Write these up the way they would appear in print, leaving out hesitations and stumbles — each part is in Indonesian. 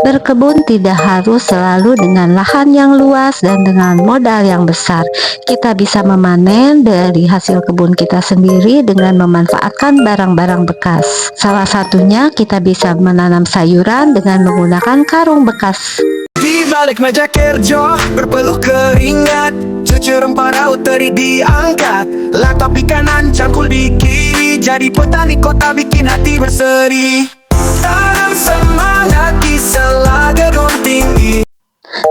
Berkebun tidak harus selalu dengan lahan yang luas dan dengan modal yang besar. Kita bisa memanen dari hasil kebun kita sendiri dengan memanfaatkan barang-barang bekas. Salah satunya kita bisa menanam sayuran dengan menggunakan karung bekas. Di balik meja kerja, berpeluh keringat, cucu rempah raut teri diangkat, latap kanan cangkul di kiri, jadi petani kota bikin hati berseri. Tanam semangat di sela gedung tinggi.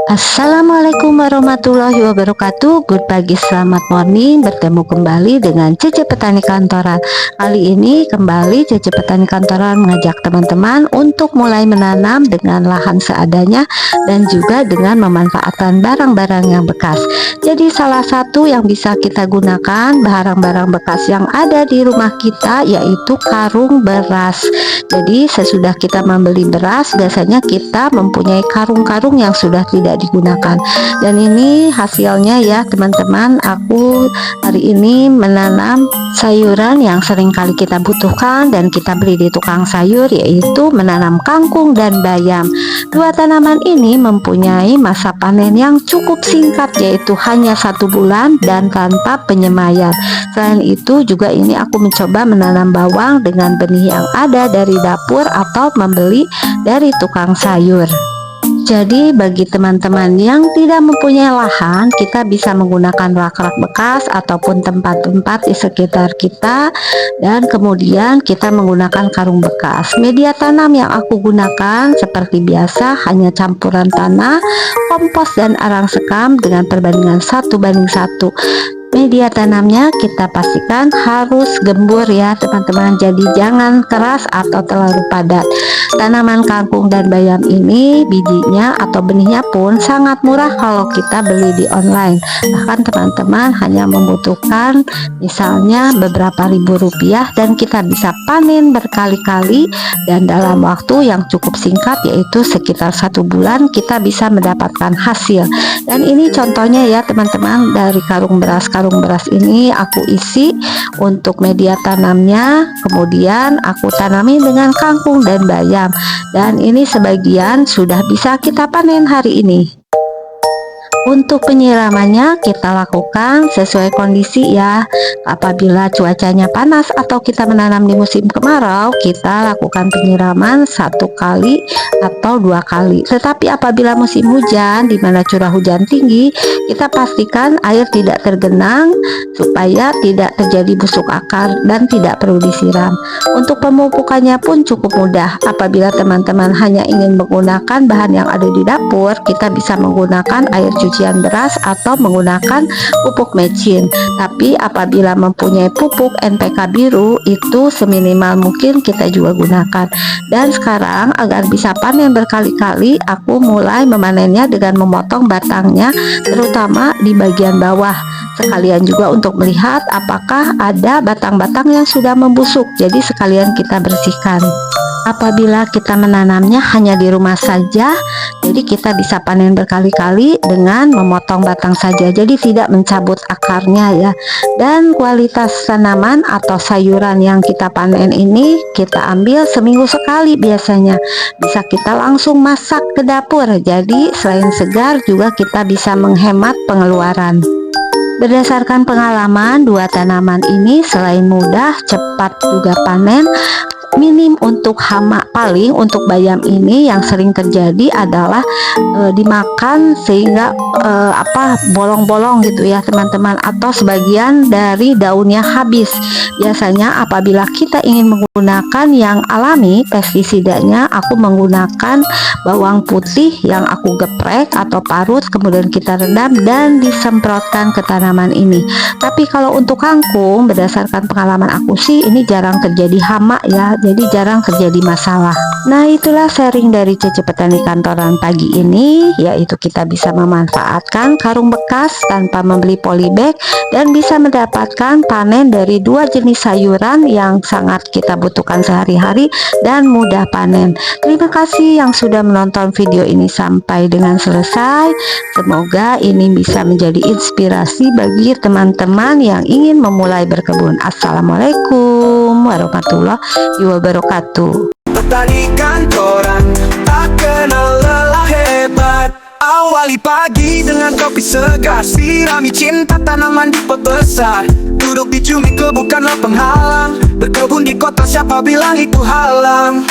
Assalamualaikum warahmatullahi wabarakatuh. Good pagi, selamat morning. Bertemu kembali dengan Cece Petani Kantoran. Kali ini kembali Cece Petani Kantoran mengajak teman-teman untuk mulai menanam dengan lahan seadanya dan juga dengan memanfaatkan barang-barang yang bekas. Jadi salah satu yang bisa kita gunakan barang-barang bekas yang ada di rumah kita yaitu karung beras. Jadi sesudah kita membeli beras, biasanya kita mempunyai karung-karung yang sudah tidak digunakan, dan ini hasilnya ya teman-teman. Aku hari ini menanam sayuran yang sering kali kita butuhkan dan kita beli di tukang sayur, yaitu menanam kangkung dan bayam. Dua tanaman ini mempunyai masa panen yang cukup singkat, yaitu hanya 1 bulan dan tanpa penyemaian. Selain itu juga ini aku mencoba menanam bawang dengan benih yang ada dari dapur atau membeli dari tukang sayur. Jadi bagi teman-teman yang tidak mempunyai lahan, kita bisa menggunakan rak-rak bekas ataupun tempat-tempat di sekitar kita, dan kemudian kita menggunakan karung bekas. Media tanam yang aku gunakan seperti biasa hanya campuran tanah, kompos dan arang sekam dengan perbandingan 1:1. Media tanamnya kita pastikan harus gembur ya teman-teman, jadi jangan keras atau terlalu padat. Tanaman kangkung dan bayam ini bijinya atau benihnya pun sangat murah kalau kita beli di online. Bahkan teman-teman hanya membutuhkan misalnya beberapa ribu rupiah dan kita bisa panen berkali-kali, dan dalam waktu yang cukup singkat yaitu sekitar 1 bulan kita bisa mendapatkan hasil. Dan ini contohnya ya teman-teman, dari karung beras ini aku isi untuk media tanamnya, kemudian aku tanami dengan kangkung dan bayam, dan ini sebagian sudah bisa kita panen hari ini. Untuk penyiramannya kita lakukan sesuai kondisi ya. Apabila cuacanya panas atau kita menanam di musim kemarau, kita lakukan penyiraman 1 kali atau 2 kali. Tetapi apabila musim hujan di mana curah hujan tinggi, kita pastikan air tidak tergenang supaya tidak terjadi busuk akar dan tidak perlu disiram. Untuk pemupukannya pun cukup mudah. Apabila teman-teman hanya ingin menggunakan bahan yang ada di dapur, kita bisa menggunakan air cucian beras atau menggunakan pupuk mecin. Tapi apabila mempunyai pupuk NPK biru, itu seminimal mungkin kita juga gunakan. Dan sekarang agar bisa panen berkali-kali, aku mulai memanennya dengan memotong batangnya, terutama di bagian bawah. Sekalian juga untuk melihat apakah ada batang-batang yang sudah membusuk, jadi sekalian kita bersihkan. Apabila kita menanamnya hanya di rumah saja, jadi kita bisa panen berkali-kali dengan memotong batang saja, jadi tidak mencabut akarnya ya. Dan kualitas tanaman atau sayuran yang kita panen ini kita ambil seminggu sekali biasanya. Bisa kita langsung masak ke dapur, jadi selain segar juga kita bisa menghemat pengeluaran. Berdasarkan pengalaman, 2 tanaman ini selain mudah, cepat juga panen, minim untuk hama. Paling untuk bayam ini yang sering terjadi adalah dimakan sehingga bolong-bolong gitu ya teman-teman, atau sebagian dari daunnya habis. Biasanya apabila kita ingin menggunakan yang alami, pestisidanya aku menggunakan bawang putih yang aku geprek atau parut, kemudian kita rendam dan disemprotkan ke tanaman ini. Tapi kalau untuk kangkung, berdasarkan pengalaman aku sih ini jarang terjadi hama ya, jadi jarang terjadi masalah. Nah, itulah sharing dari Cece Petani Kantoran pagi ini, yaitu kita bisa memanfaatkan karung bekas tanpa membeli polybag dan bisa mendapatkan panen dari 2 jenis sayuran yang sangat kita butuhkan sehari-hari dan mudah panen. Terima kasih yang sudah menonton video ini sampai dengan selesai. Semoga ini bisa menjadi inspirasi bagi teman-teman yang ingin memulai berkebun. Assalamualaikum warahmatullahi wabarakatuh. Petani kantoran tak kenal Awali pagi dengan kopi segar, sirami cinta tanaman di pot besar. Duduk di cumi bukanlah penghalang, berkebun di kota siapa bilang itu halang.